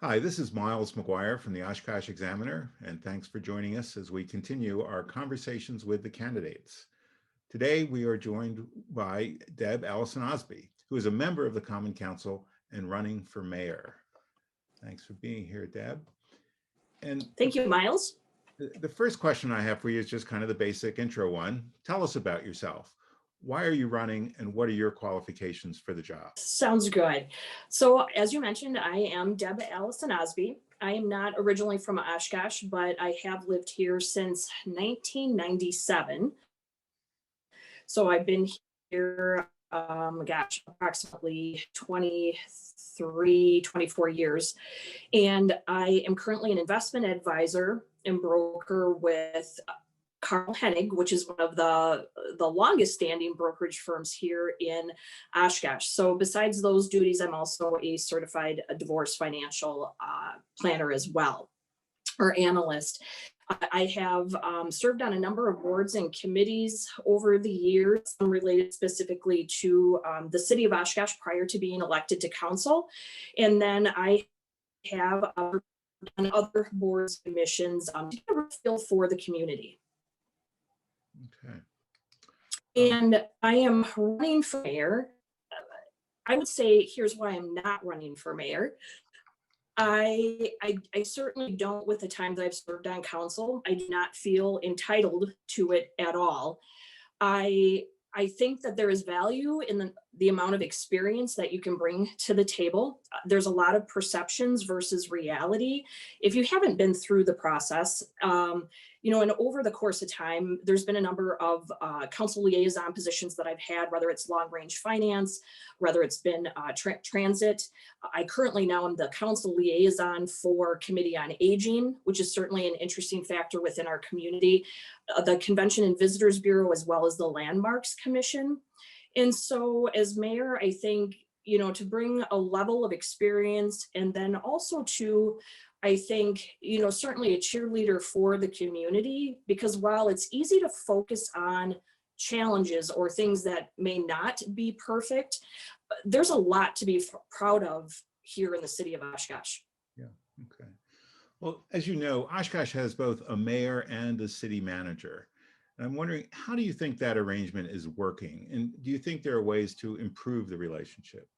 Hi, this is Miles McGuire from the Oshkosh Examiner, and thanks for joining us as we continue our conversations with the candidates. Today, we are joined by Deb Allison-Aasby, who is a member of the Common Council and running for mayor. Thanks for being here, Deb. And thank you, Miles. The first question I have for you is just kind of the basic intro one. Tell us about yourself. Why are you running and what are your qualifications for the job? Sounds good. So as you mentioned, I am Deb Allison-Aasby. I am not originally from Oshkosh, but I have lived here since 1997. So I've been here, approximately 23, 24 years. And I am currently an investment advisor and broker with Carl Hennig, which is one of the longest standing brokerage firms here in Oshkosh. So besides those duties, I'm also a certified divorce financial planner as well, or analyst. I have served on a number of boards and committees over the years, some related specifically to the city of Oshkosh prior to being elected to council. And then I have done other boards and commissions to get a feel for the community. Okay. And I am running for mayor. I would say here's why I'm not running for mayor. I certainly don't, with the time that I've served on council, I do not feel entitled to it at all. I think that there is value in the amount of experience that you can bring to the table. There's a lot of perceptions versus reality. If you haven't been through the process, and over the course of time, there's been a number of council liaison positions that I've had, whether it's long range finance, whether it's been transit. I currently now am the council liaison for Committee on Aging, which is certainly an interesting factor within our community, the Convention and Visitors Bureau, as well as the Landmarks Commission. And so as mayor, I think, to bring a level of experience and then also to, I think, certainly a cheerleader for the community, because while it's easy to focus on challenges or things that may not be perfect, there's a lot to be proud of here in the city of Oshkosh. Yeah, okay. Well, as you know, Oshkosh has both a mayor and a city manager. And I'm wondering, how do you think that arrangement is working? And do you think there are ways to improve the relationship?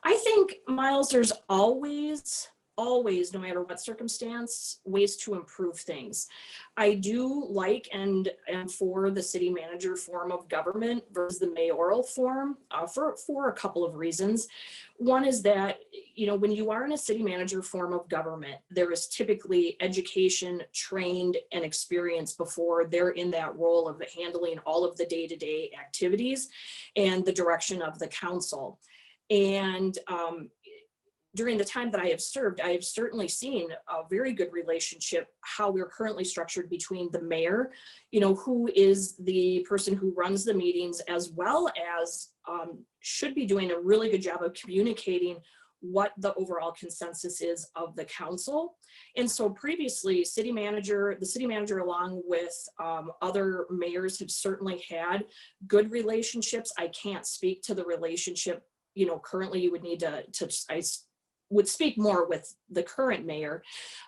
I think, Miles, there's always, no matter what circumstance, ways to improve things. I do like and for the city manager form of government versus the mayoral form for a couple of reasons. One is that, when you are in a city manager form of government, there is typically education, trained, and experience before they're in that role of handling all of the day-to-day activities and the direction of the council. And during the time that I have served, I have certainly seen a very good relationship, how we're currently structured between the mayor, who is the person who runs the meetings, as well as should be doing a really good job of communicating what the overall consensus is of the council. And so previously, the city manager, along with other mayors, have certainly had good relationships. I can't speak to the relationship, currently. You would need I would speak more with the current mayor.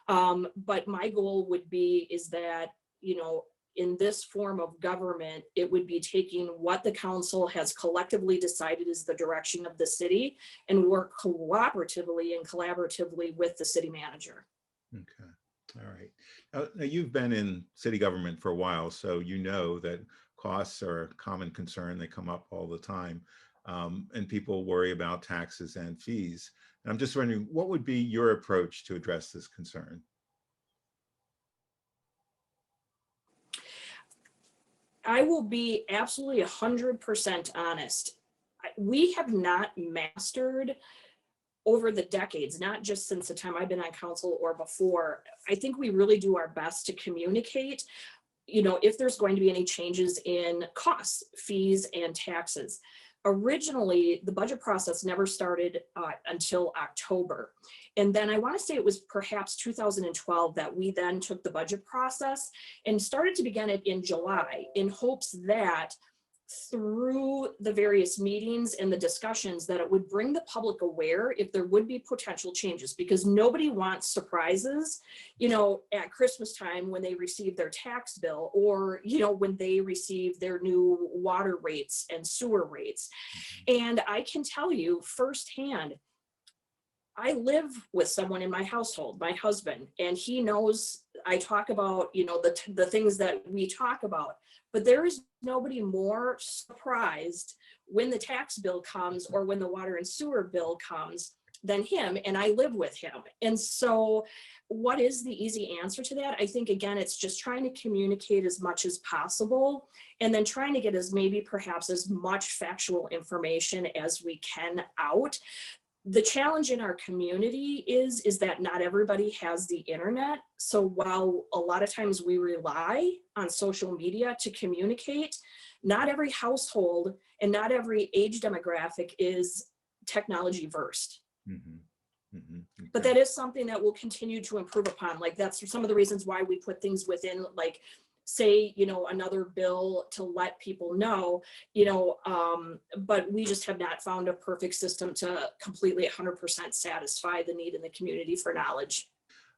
But my goal is that, in this form of government, it would be taking what the council has collectively decided is the direction of the city and work cooperatively and collaboratively with the city manager. Okay, all right. Now you've been in city government for a while, so you know that costs are a common concern. They come up all the time, and people worry about taxes and fees. And I'm just wondering, what would be your approach to address this concern? I will be absolutely 100% honest. We have not mastered over the decades, not just since the time I've been on council or before. I think we really do our best to communicate, if there's going to be any changes in costs, fees, and taxes. Originally, the budget process never started until October. And then I want to say it was perhaps 2012 that we then took the budget process and started to begin it in July, in hopes that through the various meetings and the discussions that it would bring the public aware if there would be potential changes, because nobody wants surprises, at Christmas time when they receive their tax bill, or, when they receive their new water rates and sewer rates. And I can tell you firsthand, I live with someone in my household, my husband, and he knows I talk about, the things that we talk about, but there is nobody more surprised when the tax bill comes or when the water and sewer bill comes than him, and I live with him. And so what is the easy answer to that? I think, again, it's just trying to communicate as much as possible, and then trying to get perhaps as much factual information as we can out. The challenge in our community is that not everybody has the internet. So while a lot of times we rely on social media to communicate, not every household and not every age demographic is technology versed. Okay. But that is something that we'll continue to improve upon. Like, that's some of the reasons why we put things within, like, say, another bill to let people know, but we just have not found a perfect system to completely 100% satisfy the need in the community for knowledge.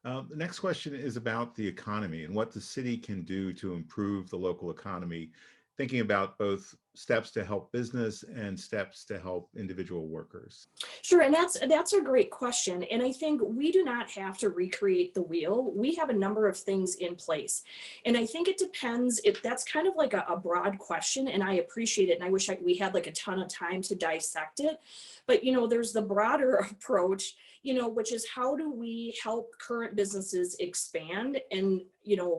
The next question is about the economy and what the city can do to improve the local economy, thinking about both steps to help business and steps to help individual workers. Sure, and that's a great question. And I think we do not have to recreate the wheel. We have a number of things in place. And I think it depends, that's kind of like a broad question, and I appreciate it. And I wish we had like a ton of time to dissect it. But, there's the broader approach, which is how do we help current businesses expand and,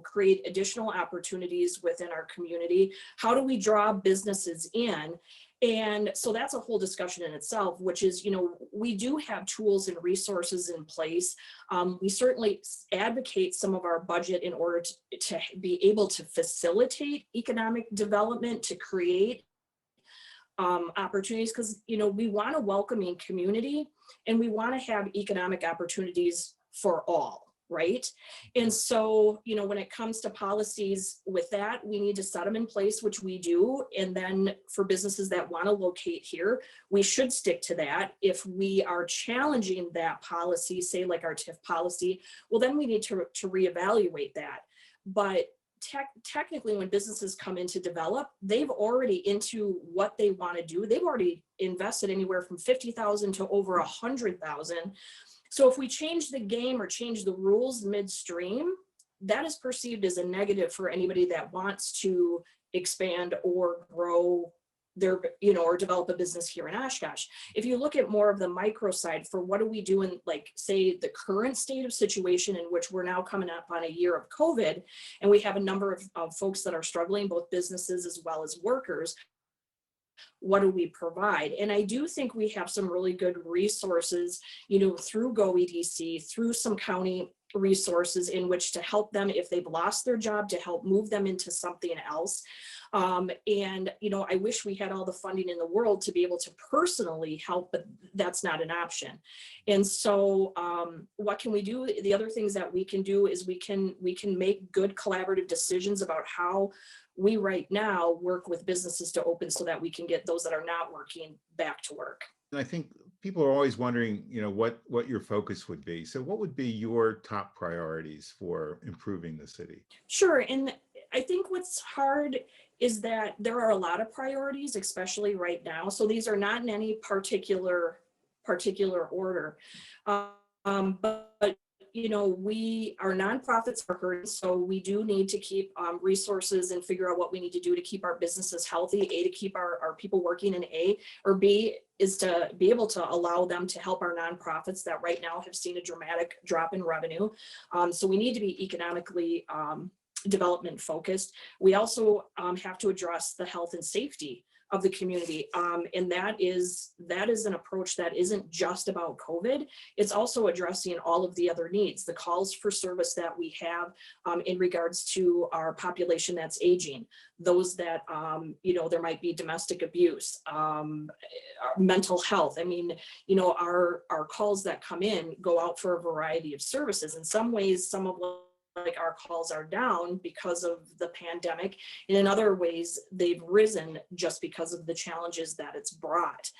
create additional opportunities within our community? How do we draw businesses in? And so that's a whole discussion in itself, which is, we do have tools and resources in place. We certainly advocate some of our budget in order to be able to facilitate economic development, to create opportunities, because, we want a welcoming community and we want to have economic opportunities for all. Right. And so, when it comes to policies with that, we need to set them in place, which we do. And then for businesses that want to locate here, we should stick to that. If we are challenging that policy, say like our TIF policy, well, then we need to reevaluate that. But technically, when businesses come in to develop, they've already into what they want to do. They've already invested anywhere from $50,000 to over $100,000. So if we change the game or change the rules midstream, that is perceived as a negative for anybody that wants to expand or grow their, or develop a business here in Oshkosh. If you look at more of the micro side for what do we do in, like, say, the current state of situation in which we're now coming up on a year of COVID, and we have a number of folks that are struggling, both businesses as well as workers. What do we provide? And I do think we have some really good resources, through GoEDC, through some county resources in which to help them if they've lost their job, to help move them into something else. And, I wish we had all the funding in the world to be able to personally help, but that's not an option. And so what can we do? The other things that we can do is we can make good collaborative decisions about how we right now work with businesses to open so that we can get those that are not working back to work. And I think people are always wondering, what your focus would be. So what would be your top priorities for improving the city? Sure. And I think what's hard is that there are a lot of priorities, especially right now. So these are not in any particular order. But our nonprofits are hurting, so we do need to keep resources and figure out what we need to do to keep our businesses healthy. A, to keep our people working, and or B, is to be able to allow them to help our nonprofits that right now have seen a dramatic drop in revenue. So we need to be economically development focused. We also have to address the health and safety of the community. And that is an approach that isn't just about COVID. It's also addressing all of the other needs, the calls for service that we have in regards to our population that's aging, those that, there might be domestic abuse, mental health. I mean, our calls that come in go out for a variety of services. In some ways, some of like our calls are down because of the pandemic. And in other ways, they've risen just because of the challenges that it's brought.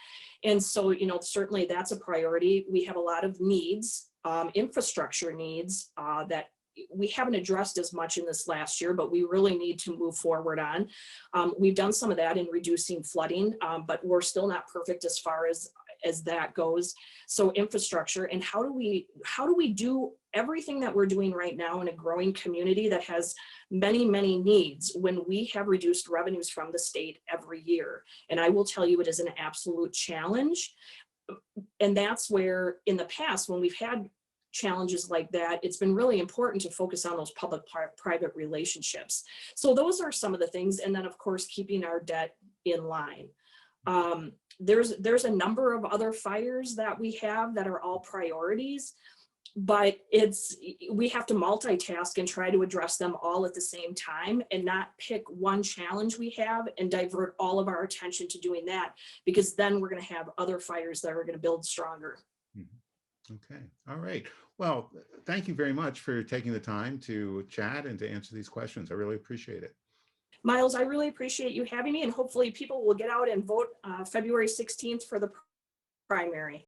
And so, you know, certainly that's a priority. We have a lot of needs, infrastructure needs that we haven't addressed as much in this last year, but we really need to move forward on. We've done some of that in reducing flooding, but we're still not perfect as far as that goes. So infrastructure, and how do we do everything that we're doing right now in a growing community that has many, many needs when we have reduced revenues from the state every year? And I will tell you, it is an absolute challenge. And that's where in the past, when we've had challenges like that, it's been really important to focus on those public-private relationships. So those are some of the things. And then of course, keeping our debt in line. There's a number of other fires that we have that are all priorities, but we have to multitask and try to address them all at the same time and not pick one challenge we have and divert all of our attention to doing that, because then we're going to have other fires that are going to build stronger. Okay. All right. Well, thank you very much for taking the time to chat and to answer these questions. I really appreciate it. Miles, I really appreciate you having me, and hopefully people will get out and vote February 16th for the primary.